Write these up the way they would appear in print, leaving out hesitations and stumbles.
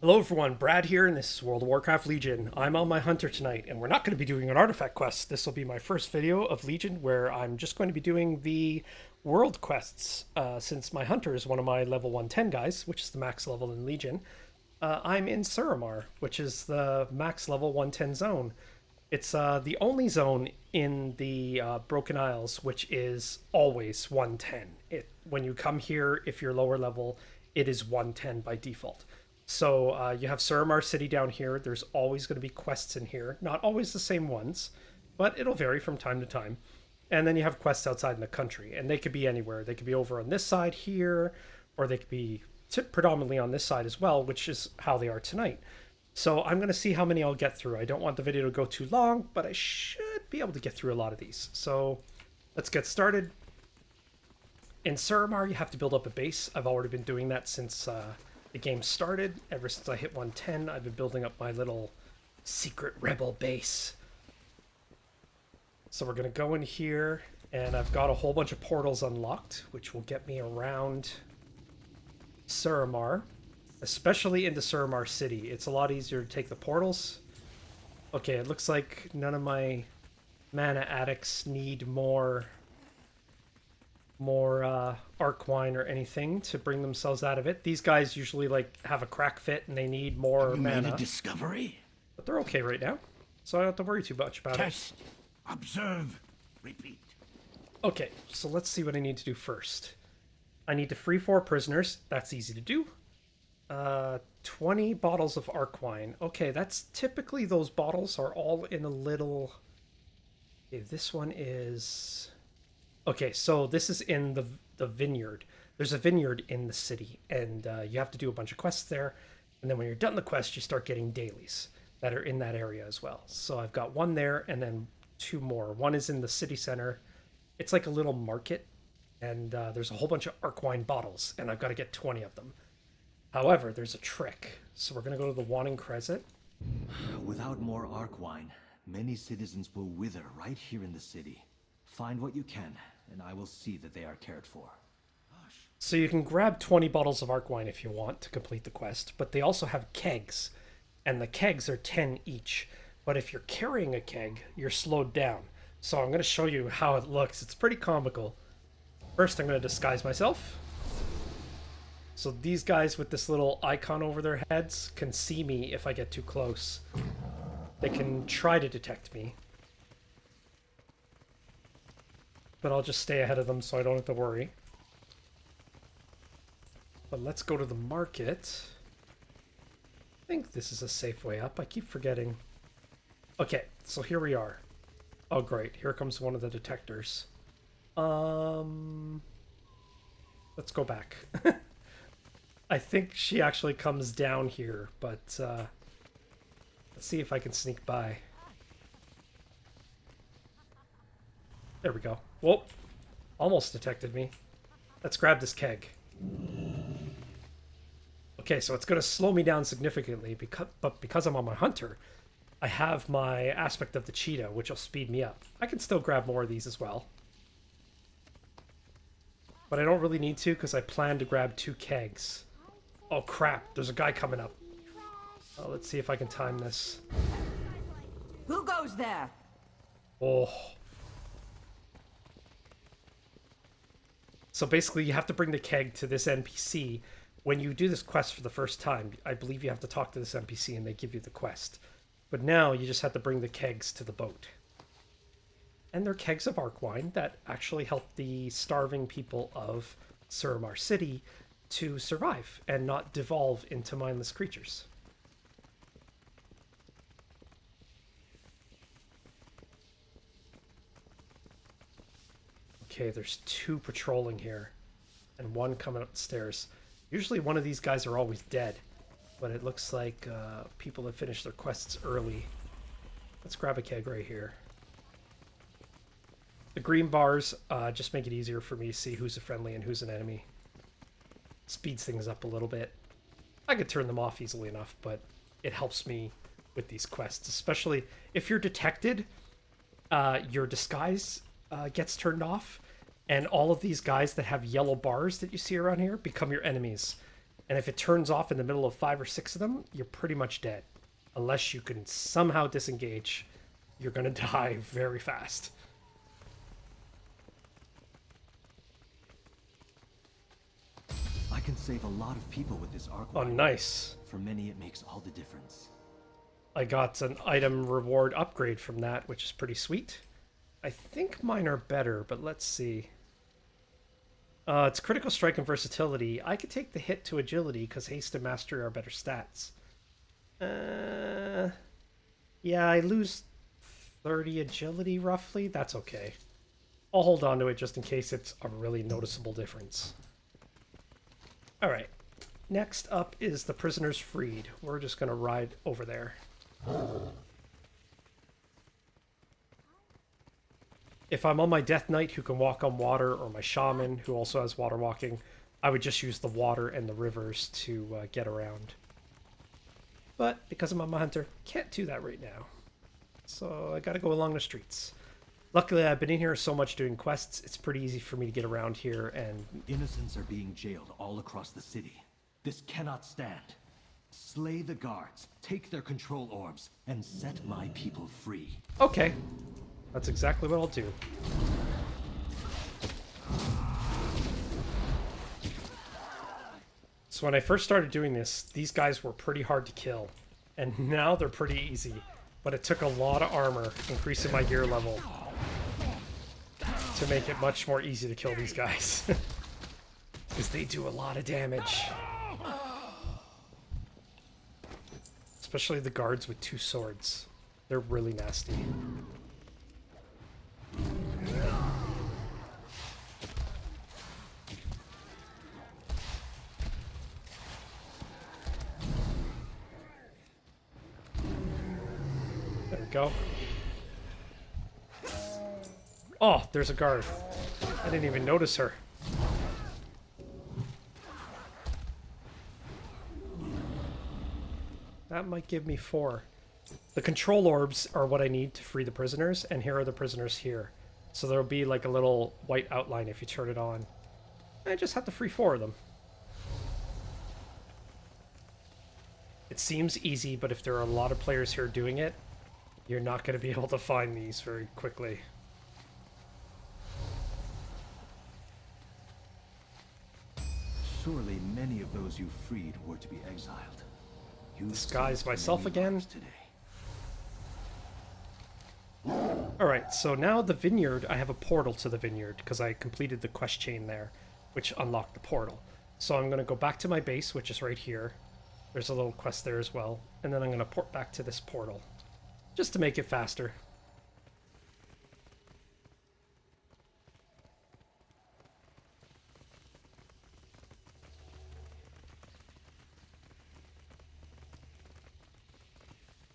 Hello everyone, Brad here, and this is World of Warcraft Legion. I'm on my Hunter tonight, and we're not going to be doing an artifact quest. This will be my first video of Legion where I'm just going to be doing the world quests, since my Hunter is one of my level 110 guys, which is the max level in Legion. I'm in Suramar, which is the max level 110 zone. It's the only zone in the Broken Isles which is always 110. When you come here, if you're lower level, it is 110 by default. So you have Suramar City down here. There's always going to be quests in here. Not always the same ones, but it'll vary from time to time. And then you have quests outside in the country, and they could be anywhere. They could be over on this side here, or they could be predominantly on this side as well, which is how they are tonight. So I'm going to see how many I'll get through. I don't want the video to go too long, but I should be able to get through a lot of these. So let's get started. In Suramar, you have to build up a base. I've already been doing that since the game started. Ever since I hit 110, I've been building up my little secret rebel base. So we're going to go in here, and I've got a whole bunch of portals unlocked, which will get me around Suramar, especially into Suramar City. It's a lot easier to take the portals. Okay, it looks like none of my mana addicts need more arc wine or anything to bring themselves out of it. These guys usually have a crack fit and they need more Have you mana. made a discovery? But they're okay right now, so I don't have to worry too much about Test, observe, repeat. it. Okay, so let's see what I need to do first. I need to free 4 prisoners. That's easy to do. 20 bottles of arc wine. Okay, that's typically those bottles are all in a little... Okay, this one is... Okay, so this is in the vineyard. There's a vineyard in the city, and you have to do a bunch of quests there. And then when you're done the quest, you start getting dailies that are in that area as well. So I've got one there, and then 2 more. One is in the city center. It's like a little market, and there's a whole bunch of arc wine bottles, and I've got to get 20 of them. However, there's a trick. So we're going to go to the Wanting Crescent. Without more arc wine, many citizens will wither right here in the city. Find what you can, and I will see that they are cared for. So you can grab 20 bottles of arc wine if you want to complete the quest, but they also have kegs, and the kegs are 10 each. But if you're carrying a keg, you're slowed down. So I'm going to show you how it looks. It's pretty comical. First, I'm going to disguise myself. So these guys with this little icon over their heads can see me if I get too close. They can try to detect me, but I'll just stay ahead of them so I don't have to worry. But let's go to the market. I think this is a safe way up. I keep forgetting. Okay, so here we are. Oh great, here comes one of the detectors. Let's go back. I think she actually comes down here, but let's see if I can sneak by. There we go. Whoa, almost detected me. Let's grab this keg. Okay, so it's going to slow me down significantly, but because I'm on my Hunter, I have my aspect of the cheetah, which will speed me up. I can still grab more of these as well, but I don't really need to because I plan to grab 2 kegs. Oh crap, there's a guy coming up. Oh, let's see if I can time this. Who goes there? Oh. So basically, you have to bring the keg to this NPC. When you do this quest for the first time, I believe you have to talk to this NPC and they give you the quest. But now you just have to bring the kegs to the boat. And they're kegs of arc wine that actually help the starving people of Suramar City to survive and not devolve into mindless creatures. Okay, there's 2 patrolling here, and 1 coming up the stairs. Usually one of these guys are always dead, but it looks like people have finished their quests early. Let's grab a keg right here. The green bars just make it easier for me to see who's a friendly and who's an enemy. Speeds things up a little bit. I could turn them off easily enough, but it helps me with these quests, especially if you're detected. Your disguise gets turned off, and all of these guys that have yellow bars that you see around here become your enemies. And if it turns off in the middle of 5 or 6 of them, you're pretty much dead. Unless you can somehow disengage, you're going to die very fast. I can save a lot of people with this arc. Oh, nice. For many, it makes all the difference. I got an item reward upgrade from that, which is pretty sweet. I think mine are better, but let's see. It's critical strike and versatility. I could take the hit to agility because haste and mastery are better stats. Yeah, I lose 30 agility roughly. That's okay. I'll hold on to it just in case it's a really noticeable difference. Alright. Next up is the prisoners freed. We're just going to ride over there. If I'm on my Death Knight who can walk on water, or my Shaman who also has water walking, I would just use the water and the rivers to get around. But because I'm on my Hunter, can't do that right now. So I gotta go along the streets. Luckily, I've been in here so much doing quests, it's pretty easy for me to get around here and... Innocents are being jailed all across the city. This cannot stand. Slay the guards, take their control orbs, and set my people free. Okay. That's exactly what I'll do. So when I first started doing this, these guys were pretty hard to kill. And now they're pretty easy. But it took a lot of armor, increasing my gear level, to make it much more easy to kill these guys. Because they do a lot of damage. Especially the guards with 2 swords. They're really nasty. There we go. Oh, there's a guard. I didn't even notice her. That might give me 4. The control orbs are what I need to free the prisoners, and here are the prisoners here. So there'll be like a little white outline if you turn it on. I just have to free 4 of them. It seems easy, but if there are a lot of players here doing it, you're not going to be able to find these very quickly. Surely many of those you freed were to be exiled. You Disguise myself again. Today. Alright, so now the vineyard, I have a portal to the vineyard because I completed the quest chain there, which unlocked the portal. So I'm going to go back to my base, which is right here. There's a little quest there as well. And then I'm going to port back to this portal, just to make it faster.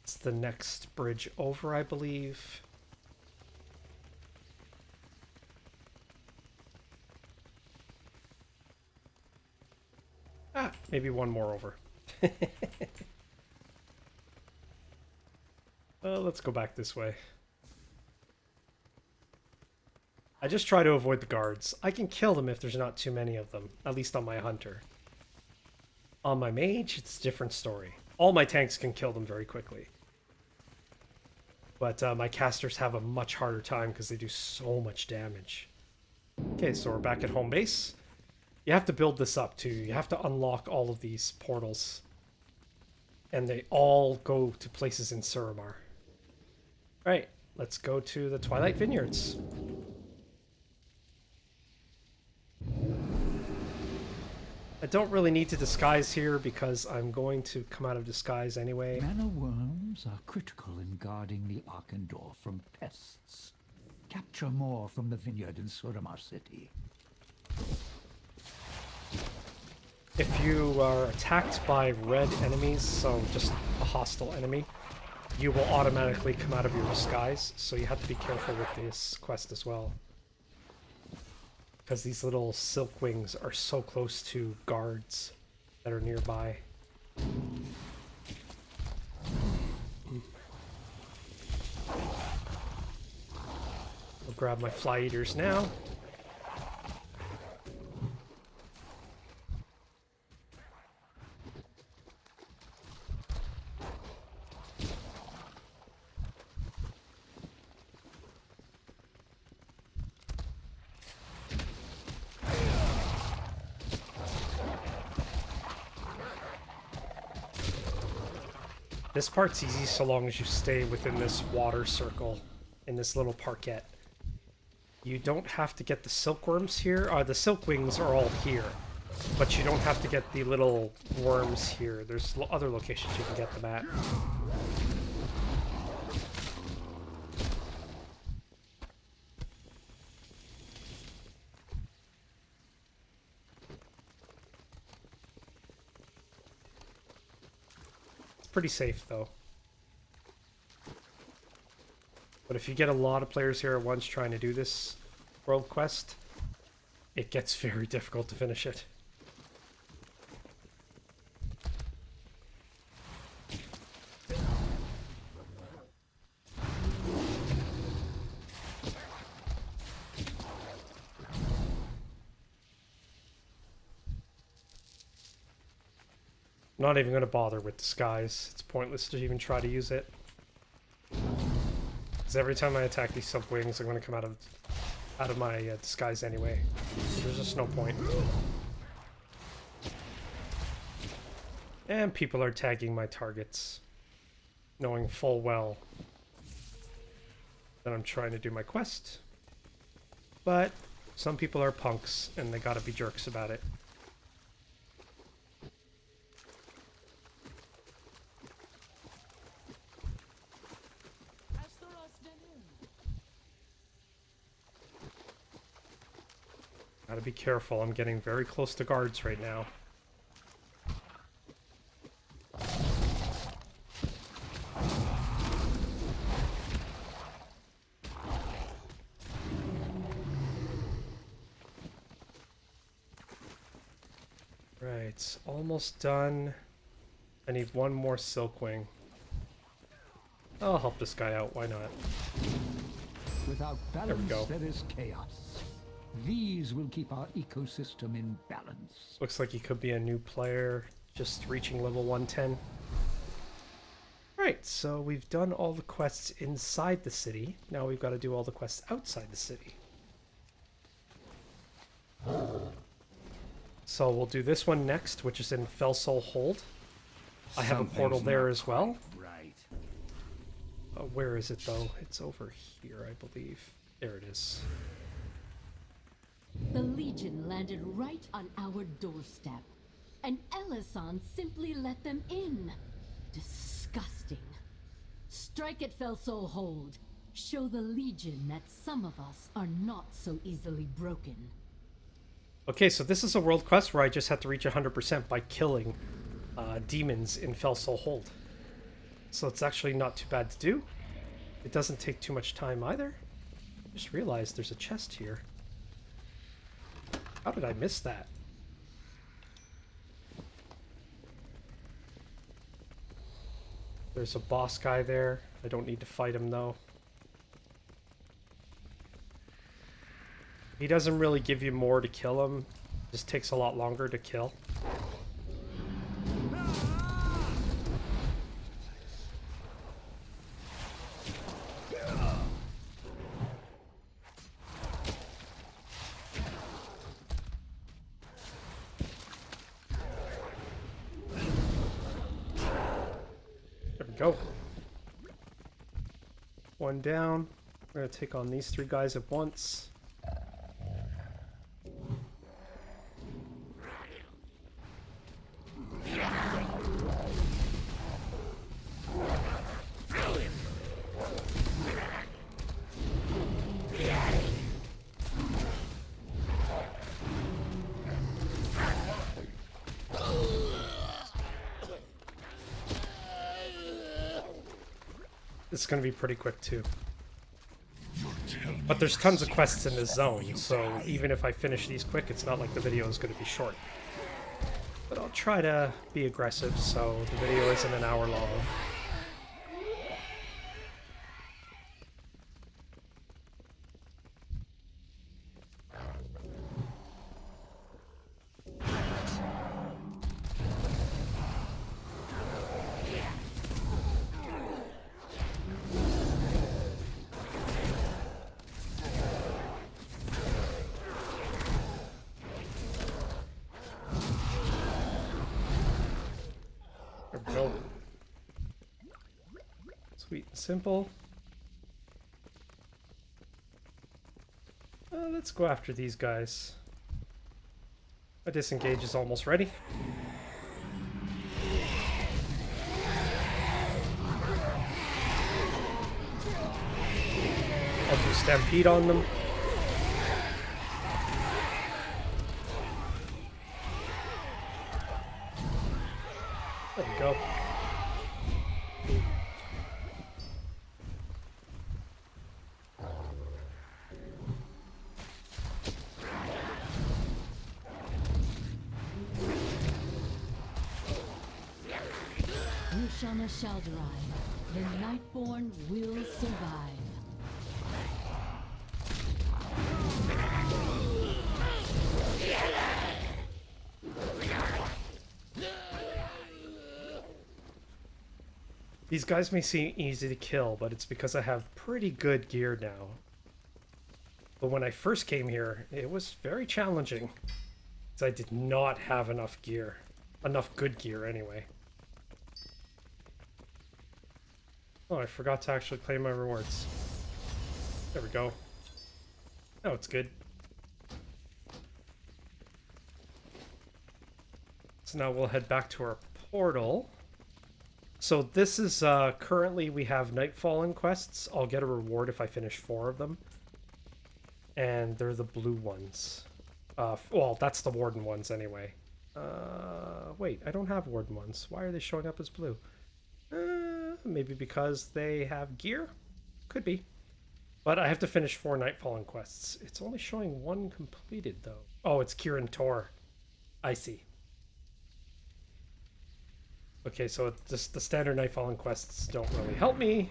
It's the next bridge over, I believe. Ah, maybe one more over. Let's go back this way. I just try to avoid the guards. I can kill them if there's not too many of them, at least on my Hunter. On my Mage, it's a different story. All my tanks can kill them very quickly. But my casters have a much harder time because they do so much damage. Okay, so we're back at home base. You have to build this up too. You have to unlock all of these portals. And they all go to places in Suramar. Alright, let's go to the Twilight Vineyards. I don't really need to disguise here because I'm going to come out of disguise anyway. Mana worms are critical in guarding the Arkandor from pests. Capture more from the vineyard in Suramar City. If you are attacked by red enemies, so just a hostile enemy, you will automatically come out of your disguise, so you have to be careful with this quest as well. Because these little silk wings are so close to guards that are nearby. I'll grab my fly eaters now. This part's easy so long as you stay within this water circle in this little parquet. You don't have to get the silkworms here. The silkwings are all here, but you don't have to get the little worms here. There's other locations you can get them at. Pretty safe though. But if you get a lot of players here at once trying to do this world quest, it gets very difficult to finish it. Not even going to bother with disguise. It's pointless to even try to use it. Because every time I attack these subwings, I'm going to come out of my disguise anyway. So there's just no point. And people are tagging my targets, knowing full well that I'm trying to do my quest. But some people are punks, and they gotta be jerks about it. Gotta be careful, I'm getting very close to guards right now. Right, almost done. I need one more silkwing. I'll help this guy out, why not? Without There we go. balance, there is chaos. These will keep our ecosystem in balance. Looks like he could be a new player, just reaching level 110. Right, so we've done all the quests inside the city. Now we've got to do all the quests outside the city. So we'll do this one next, which is in Felsoul Hold. I have a portal there as well. Right. Where is it though? It's over here, I believe. There it is. The Legion landed right on our doorstep, and Ellison simply let them in. Disgusting. Strike at Felsoul Hold. Show the Legion that some of us are not so easily broken. Okay, so this is a world quest where I just have to reach 100% by killing demons in Felsoul Hold. So it's actually not too bad to do. It doesn't take too much time either. I just realized there's a chest here. How did I miss that? There's a boss guy there. I don't need to fight him though. He doesn't really give you more to kill him. It just takes a lot longer to kill. There we go. One down. We're gonna take on these three guys at once. It's gonna be pretty quick too. But there's tons of quests in this zone, so even if I finish these quick, it's not like the video is gonna be short. But I'll try to be aggressive, so the video isn't an hour long. There we go. Sweet and simple. Let's go after these guys. My disengage is almost ready. I'll do Stampede on them. There we go. Yushana shall drive. The Nightborn will survive. These guys may seem easy to kill, but it's because I have pretty good gear now. But when I first came here, it was very challenging. Because I did not have enough gear. Enough good gear, anyway. Oh, I forgot to actually claim my rewards. There we go. Oh, it's good. So now we'll head back to our portal. So this is, currently we have Nightfallen quests. I'll get a reward if I finish 4 of them. And they're the blue ones. Well, that's the Warden ones anyway. Wait, I don't have Warden ones. Why are they showing up as blue? Maybe because they have gear? Could be. But I have to finish 4 Nightfallen quests. It's only showing 1 completed, though. Oh, it's Kieran Tor. I see. Okay, so just the standard Nightfallen quests don't really help me.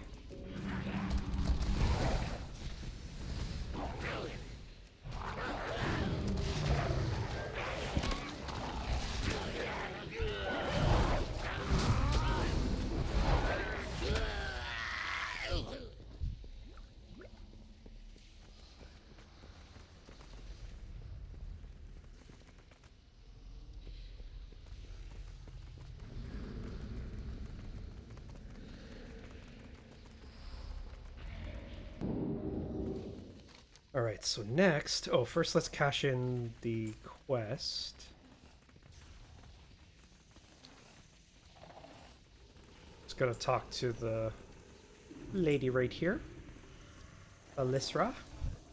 Alright, so next... Oh, first let's cash in the quest. Just gotta talk to the lady right here. Alisra.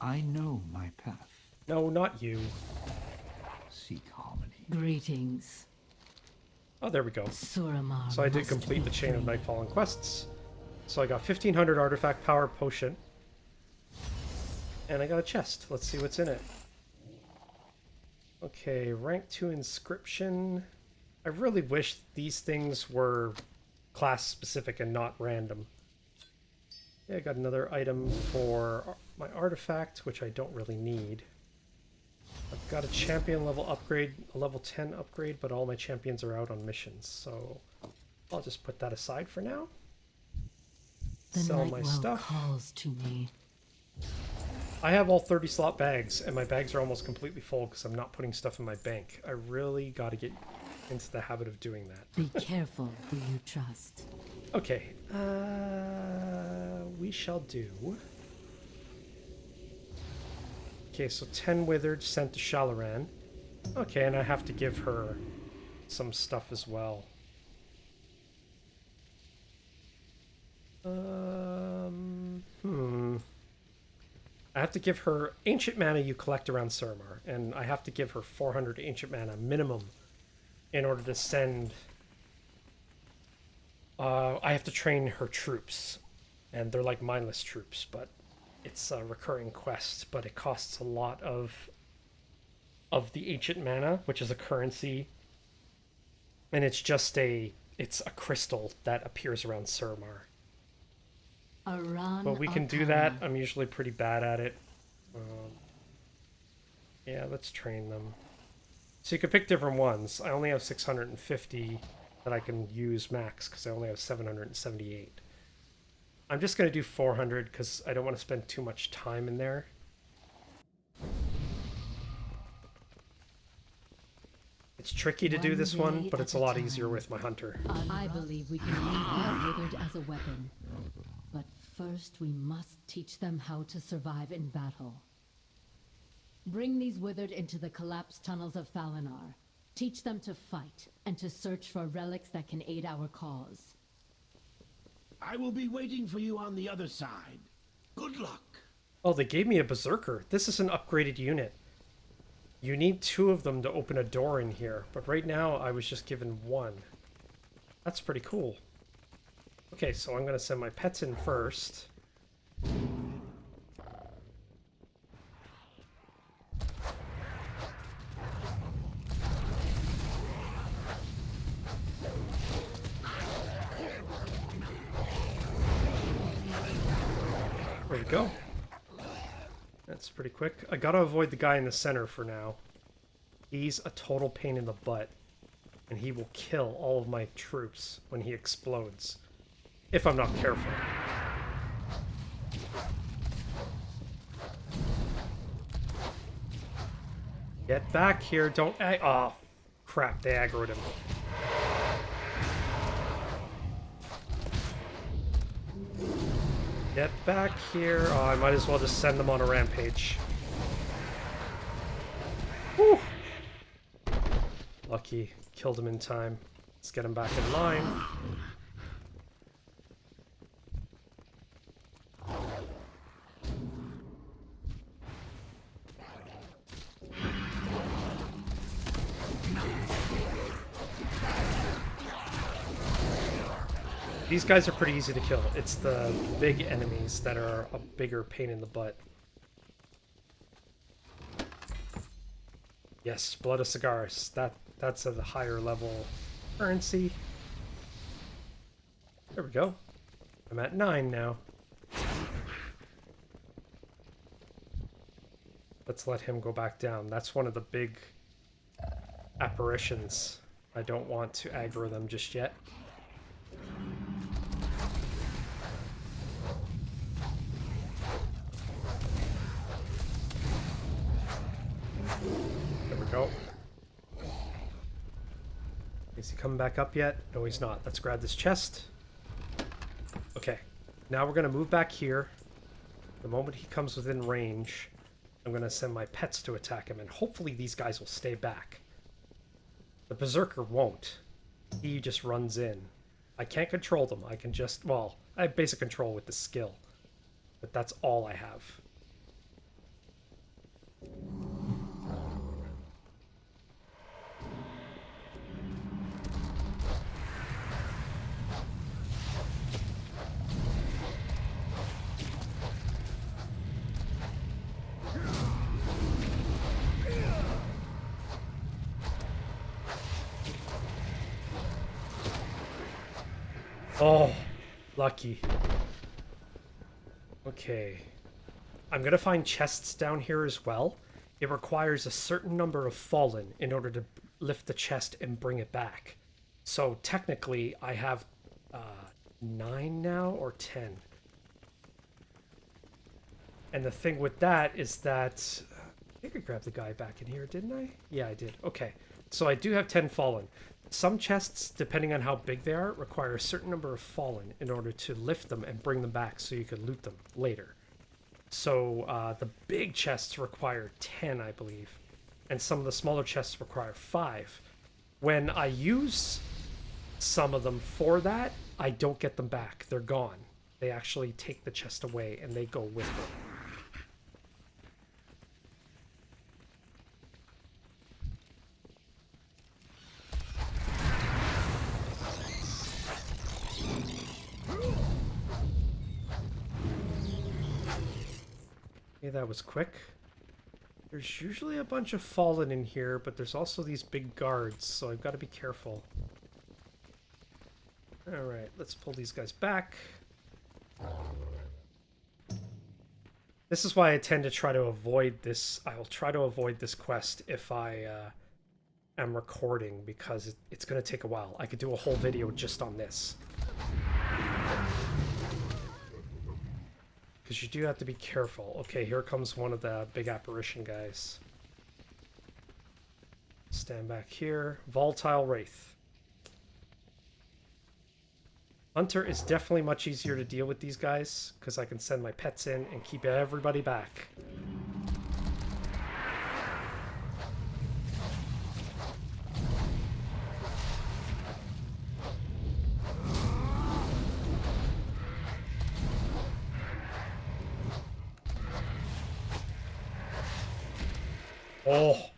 I know my path. No, not you. Seek harmony. Greetings, Oh, there we go. Suramar. So I did must complete the be chain of free. Nightfallen quests. So I got 1500 artifact power potion. And I got a chest. Let's see what's in it. Okay, rank 2 inscription. I really wish these things were class specific and not random. Yeah, I got another item for my artifact, which I don't really need. I've got a champion level upgrade, a level 10 upgrade, but all my champions are out on missions, so I'll just put that aside for now. The Sell night my well stuff. calls to me. I have all 30 slot bags, and my bags are almost completely full because I'm not putting stuff in my bank. I really got to get into the habit of doing that. Be careful who you trust. Okay, we shall do... Okay, so 10 withered sent to Shalaran. Okay, and I have to give her some stuff as well. I have to give her ancient mana you collect around Suramar, and I have to give her 400 ancient mana minimum in order to send... I have to train her troops, and they're like mindless troops, but it's a recurring quest, but it costs a lot of the ancient mana, which is a currency, and it's just it's a crystal that appears around Suramar. But we can do that. I'm usually pretty bad at it. Yeah, let's train them. So you can pick different ones. I only have 650 that I can use max because I only have 778. I'm just going to do 400 because I don't want to spend too much time in there. It's tricky to do this one, but it's a lot easier with my hunter. I believe we can use that withered as a weapon. First, we must teach them how to survive in battle. Bring these withered into the collapsed tunnels of Falinar. Teach them to fight, and to search for relics that can aid our cause. I will be waiting for you on the other side. Good luck. Oh, they gave me a berserker. This is an upgraded unit. You need 2 of them to open a door in here, but right now I was just given 1. That's pretty cool. Okay, so I'm going to send my pets in first. There we go. That's pretty quick. I gotta avoid the guy in the center for now. He's a total pain in the butt. And he will kill all of my troops when he explodes. If I'm not careful. Get back here, don't oh, crap, they aggroed him. Get back here. Oh, I might as well just send them on a rampage. Whew. Lucky. Killed him in time. Let's get him back in line. These guys are pretty easy to kill. It's the big enemies that are a bigger pain in the butt. Yes, Blood of Cigaris. That's a higher level currency. There we go. I'm at 9 now. Let's let him go back down. That's one of the big apparitions. I don't want to aggro them just yet. There we go. Is he coming back up yet? No, he's not. Let's grab this chest. Okay. Now we're going to move back here. The moment he comes within range, I'm going to send my pets to attack him, and hopefully these guys will stay back. The Berserker won't. He just runs in. I can't control them. I can just... Well, I have basic control with the skill. But that's all I have. Oh, lucky. Okay. I'm gonna find chests down here as well. It requires a certain number of fallen in order to lift the chest and bring it back. So technically, I have 9 now, or 10. And the thing with that is that... I think I grabbed the guy back in here, didn't I? Yeah, I did. Okay. So I do have 10 fallen. Some chests, depending on how big they are, require a certain number of fallen in order to lift them and bring them back so you can loot them later. So the big chests require 10, I believe. And some of the smaller chests require 5. When I use some of them for that, I don't get them back. They're gone. They actually take the chest away and they go with them. Okay, that was quick. There's usually a bunch of fallen in here, but there's also these big guards, so I've got to be careful. Alright, let's pull these guys back. This is why I tend to try to avoid this. I'll try to avoid this quest if I am recording, because it's going to take a while. I could do a whole video just on this. Because you do have to be careful. Okay, here comes one of the big apparition guys. Stand back here. Volatile Wraith. Hunter is definitely much easier to deal with these guys, because I can send my pets in and keep everybody back. Oh,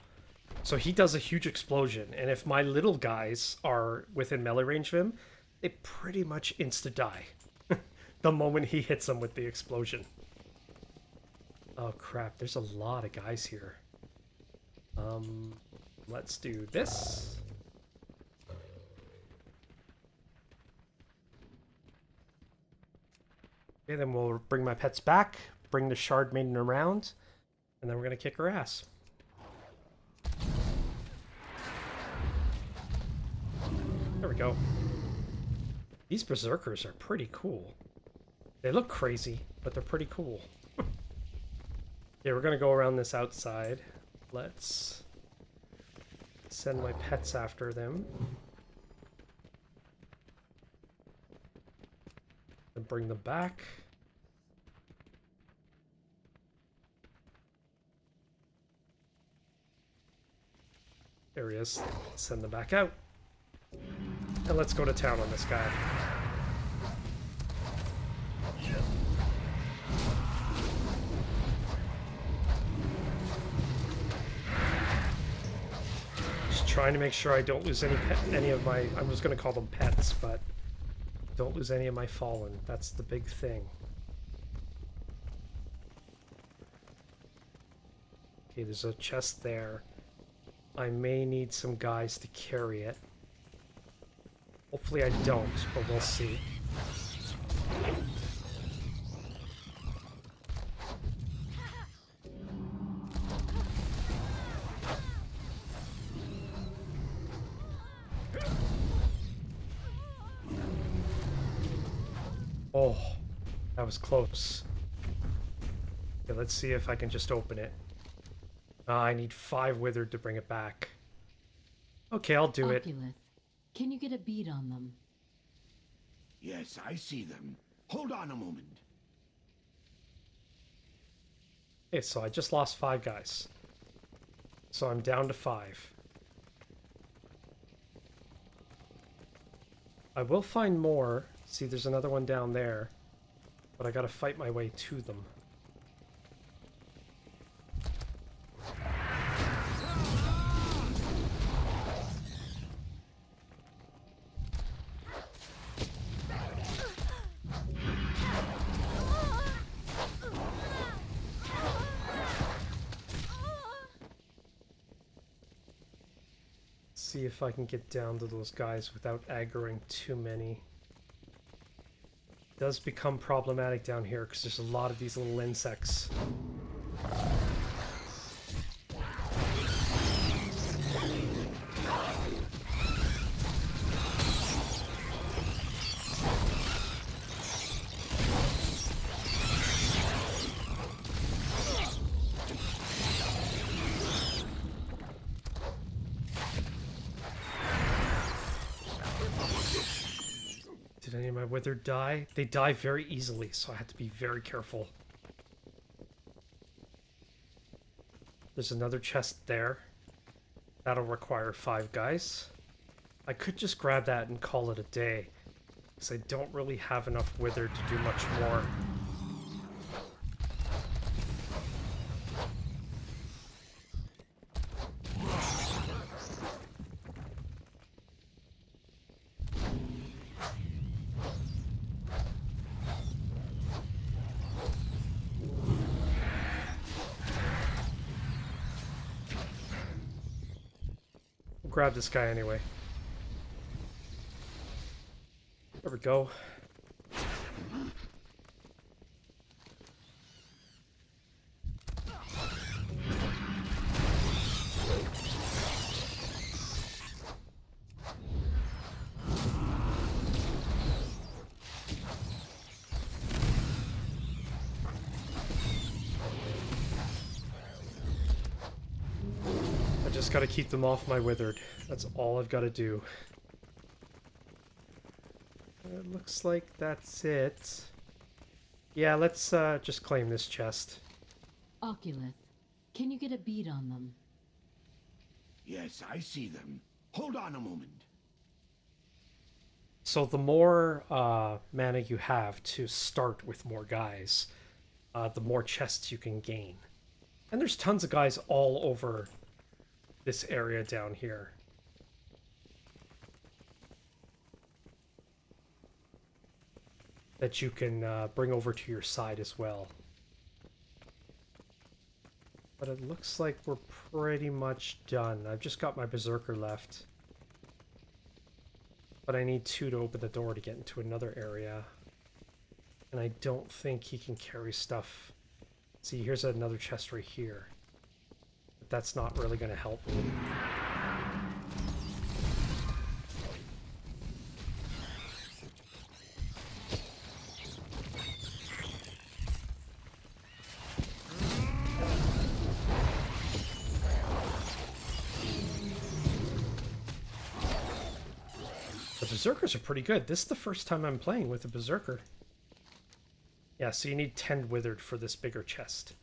so he does a huge explosion, and if my little guys are within melee range of him, they pretty much insta-die the moment he hits them with the explosion. Oh crap, there's a lot of guys here. Let's do this. Okay, then we'll bring my pets back, bring the Shard Maiden around, and then we're gonna kick her ass. There we go. These berserkers are pretty cool. They look crazy, but they're pretty cool. Yeah, we're gonna go around this outside. Let's send my pets after them. And bring them back. There he is. Send them back out. And let's go to town on this guy. Just trying to make sure I don't lose any of my... I was going to call them pets, but don't lose any of my fallen. That's the big thing. Okay, there's a chest there. I may need some guys to carry it. Hopefully I don't, but we'll see. Oh, that was close. Okay, let's see if I can just open it. I need 5 withered to bring it back. Okay, I'll do it. Can you get a bead on them? Yes, I see them. Hold on a moment. Okay, so I just lost 5 guys. So I'm down to 5. I will find more. See, there's another one down there. But I gotta fight my way to them. See if I can get down to those guys without aggroing too many. It does become problematic down here because there's a lot of these little insects. Did any of my withered die? They die very easily, so I have to be very careful. There's another chest there. That'll require 5 guys. I could just grab that and call it a day, because I don't really have enough withered to do much more. Grab this guy anyway. There we go. Just gotta keep them off my withered. That's all I've got to do. It looks like that's it. Yeah, let's just claim this chest. Oculus, can you get a bead on them? Yes, I see them. Hold on a moment. So the more mana you have to start with more guys, the more chests you can gain. And there's tons of guys all over this area down here. That you can bring over to your side as well. But it looks like we're pretty much done. I've just got my Berserker left. But I need 2 to open the door to get into another area. And I don't think he can carry stuff. See, here's another chest right here. But that's not really going to help me. The Berserkers are pretty good. This is the first time I'm playing with a Berserker. Yeah, so you need 10 Withered for this bigger chest.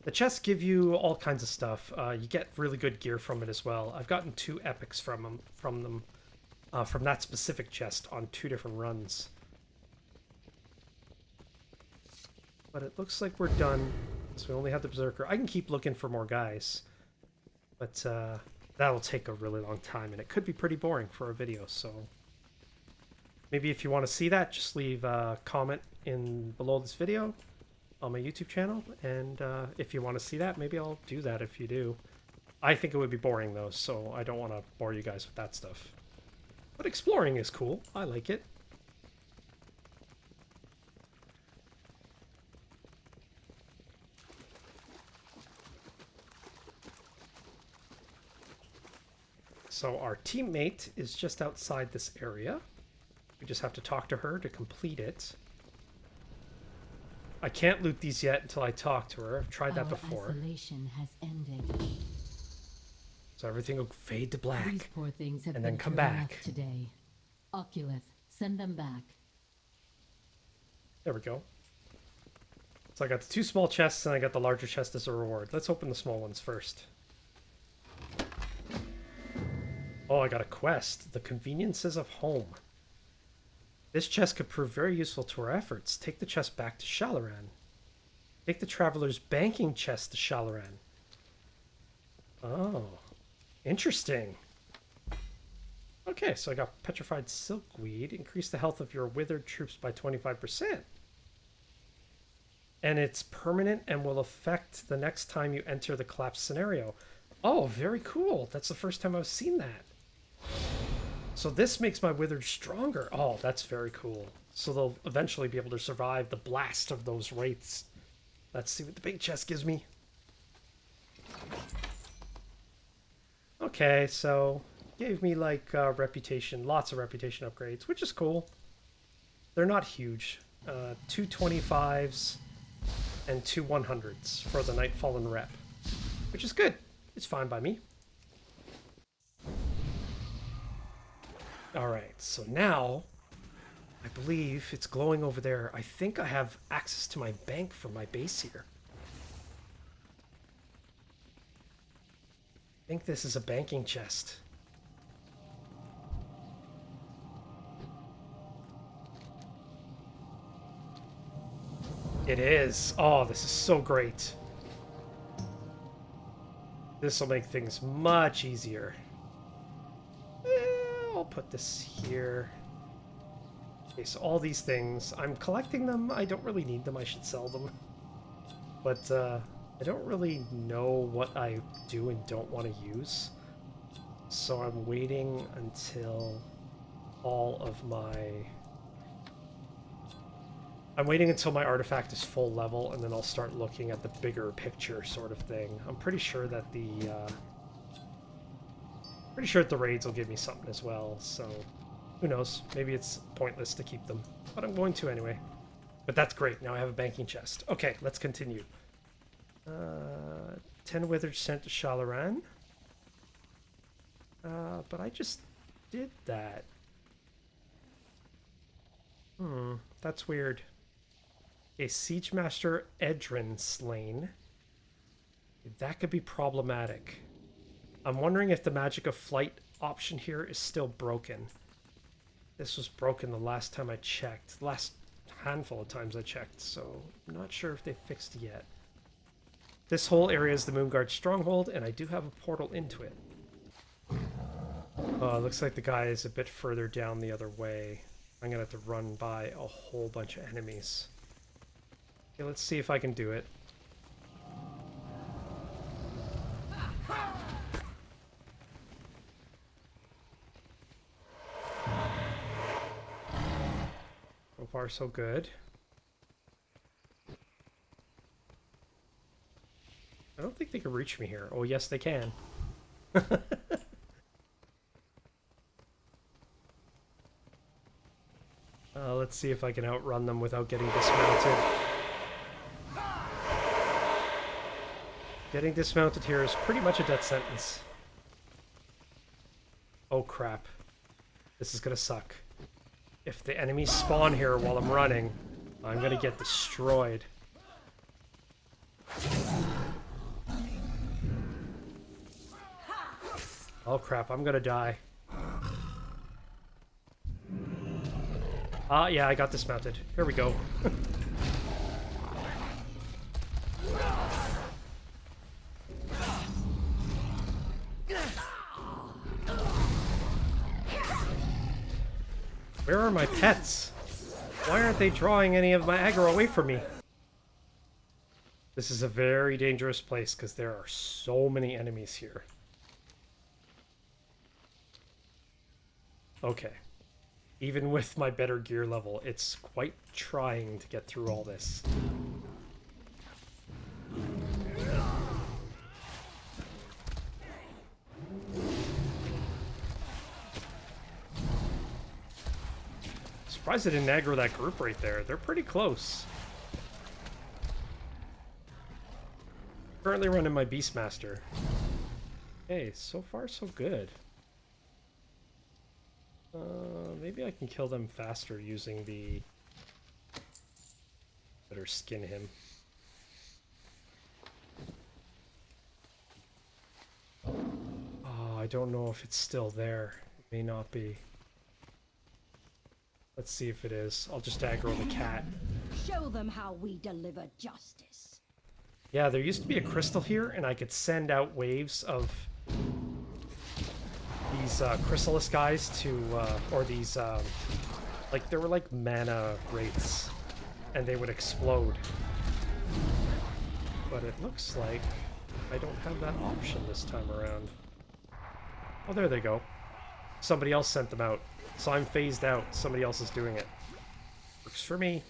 The chests give you all kinds of stuff. You get really good gear from it as well. I've gotten 2 epics from that specific chest on 2 different runs. But it looks like we're done. So we only have the Berserker. I can keep looking for more guys. But that'll take a really long time, and it could be pretty boring for a video, so... Maybe if you want to see that, just leave a comment in below this video on my YouTube channel, and if you want to see that, maybe I'll do that if you do. I think it would be boring though, so I don't want to bore you guys with that stuff. But exploring is cool. I like it. So our teammate is just outside this area. We just have to talk to her to complete it. I can't loot these yet until I talk to her. I've tried that before. Isolation has ended. So everything will fade to black. These poor things have and been then come through back. enough today. Oculus, send them back. There we go. So I got the 2 small chests and I got the larger chest as a reward. Let's open the small ones first. Oh, I got a quest. The conveniences of home. This chest could prove very useful to our efforts. Take the chest back to Shalaran. Take the traveler's banking chest to Shalaran. Oh, interesting. Okay, so I got petrified silkweed. Increase the health of your withered troops by 25%. And it's permanent and will affect the next time you enter the collapse scenario. Oh, very cool. That's the first time I've seen that. So this makes my withered stronger. Oh, that's very cool. So they'll eventually be able to survive the blast of those wraiths. Let's see what the big chest gives me. Okay, so gave me like reputation, lots of reputation upgrades, which is cool. They're not huge. 2 25s and 2 100s for the Nightfallen rep, which is good. It's fine by me. Alright, so now, I believe it's glowing over there. I think I have access to my bank from my base here. I think this is a banking chest. It is. Oh, this is so great. This will make things much easier. I'll put this here. Okay, so all these things, I'm collecting them. I don't really need them. I should sell them. But I don't really know what I do and don't want to use. So I'm waiting until all of my... I'm waiting until my artifact is full level, and then I'll start looking at the bigger picture sort of thing. I'm pretty sure that the... Pretty sure that the raids will give me something as well, so who knows? Maybe it's pointless to keep them, but I'm going to anyway. But that's great. Now I have a banking chest. Okay, let's continue. 10 withered sent to Shalaran. But I just did that. That's weird. A Siege Master Edrin slain. That could be problematic. I'm wondering if the magic of flight option here is still broken. This was broken the last time I checked. The last handful of times I checked, so I'm not sure if they fixed it yet. This whole area is the Moonguard stronghold, and I do have a portal into it. Oh, it looks like the guy is a bit further down the other way. I'm gonna have to run by a whole bunch of enemies. Okay, let's see if I can do it. So far, so good. I don't think they can reach me here. Oh, yes, they can. Let's see if I can outrun them without getting dismounted. Getting dismounted here is pretty much a death sentence. Oh, crap. This is gonna suck. If the enemies spawn here while I'm running, I'm gonna get destroyed. Oh crap, I'm gonna die. Ah, yeah, I got dismounted. Here we go. Where are my pets? Why aren't they drawing any of my aggro away from me? This is a very dangerous place because there are so many enemies here. Okay. Even with my better gear level, it's quite trying to get through all this. Surprised I didn't aggro that group right there. They're pretty close. Currently running my Beastmaster. Okay, so far so good. Maybe I can kill them faster using the... Better skin him. Oh, I don't know if it's still there. It may not be. Let's see if it is. I'll just aggro the cat. Show them how we deliver justice. Yeah, there used to be a crystal here, and I could send out waves of these chrysalis guys to, or these, like, there were like mana wraiths, and they would explode. But it looks like I don't have that option this time around. Oh, there they go. Somebody else sent them out. So I'm phased out. Somebody else is doing it. Works for me.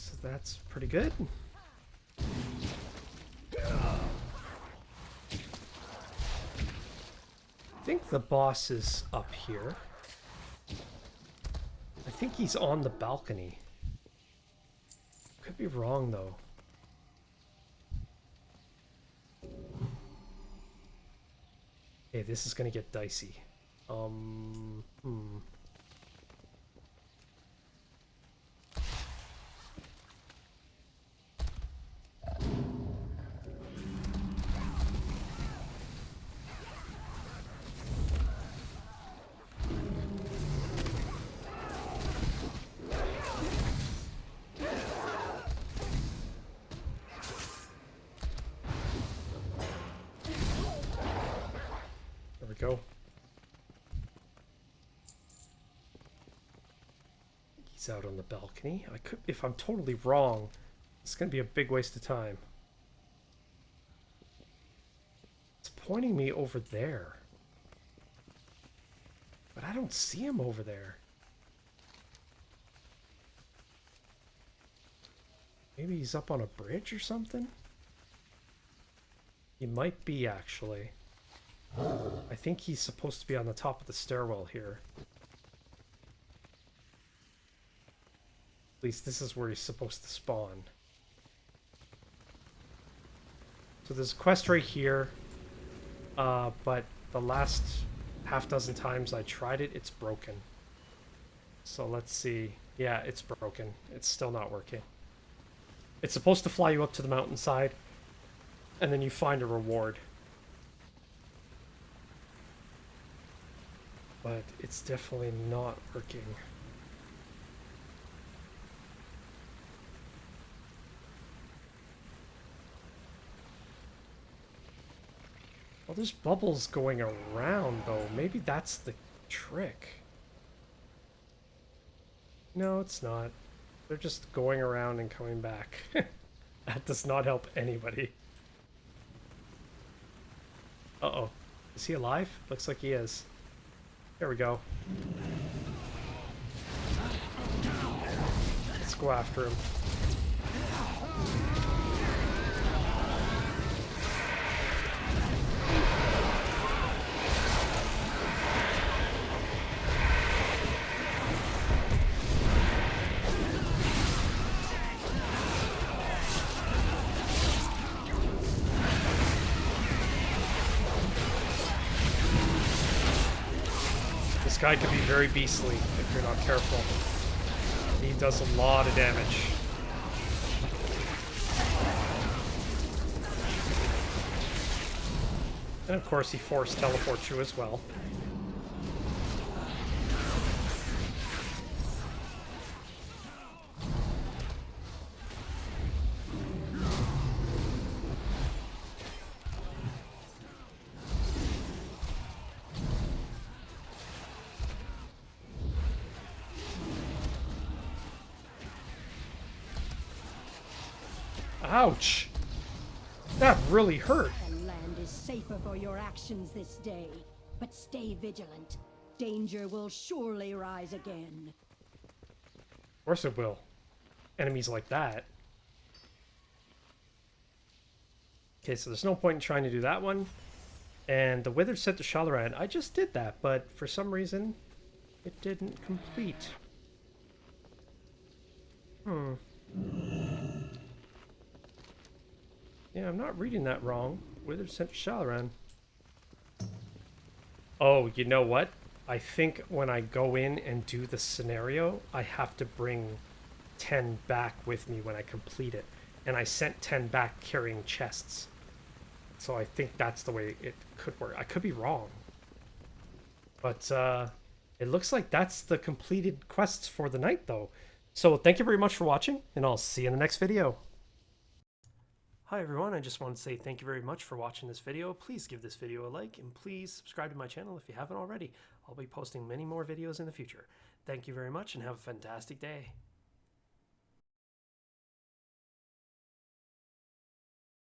So that's pretty good. I think the boss is up here. I think he's on the balcony. Could be wrong though. Okay, this is gonna get dicey. There we go. He's out on the balcony. I could, if I'm totally wrong, it's gonna be a big waste of time. It's pointing me over there. But I don't see him over there. Maybe he's up on a bridge or something? He might be, actually. I think he's supposed to be on the top of the stairwell here. At least this is where he's supposed to spawn. So there's a quest right here. But the last half dozen times I tried it, it's broken. So let's see. Yeah, it's broken. It's still not working. It's supposed to fly you up to the mountainside, and then you find a reward. But it's definitely not working. Well, there's bubbles going around, though. Maybe that's the trick. No, it's not. They're just going around and coming back. That does not help anybody. Uh-oh. Is he alive? Looks like he is. There we go. Let's go after him. This guy could be very beastly if you're not careful. He does a lot of damage. And of course he force teleports you as well. Ouch! That really hurt. The land is safer for your actions this day, but stay vigilant. Danger will surely rise again. Of course it will. Enemies like that. Okay, so there's no point in trying to do that one. And the Withered Set to Shalaran, I just did that, but for some reason, it didn't complete. Yeah, I'm not reading that wrong. Withered Set to Shalaran. Oh, you know what? I think when I go in and do the scenario, I have to bring 10 back with me when I complete it. And I sent 10 back carrying chests. So I think that's the way it could work. I could be wrong. But it looks like that's the completed quests for the night, though. So thank you very much for watching, and I'll see you in the next video. Hi everyone, I just want to say thank you very much for watching this video. Please give this video a like, and please subscribe to my channel if you haven't already. I'll be posting many more videos in the future. Thank you very much, and have a fantastic day.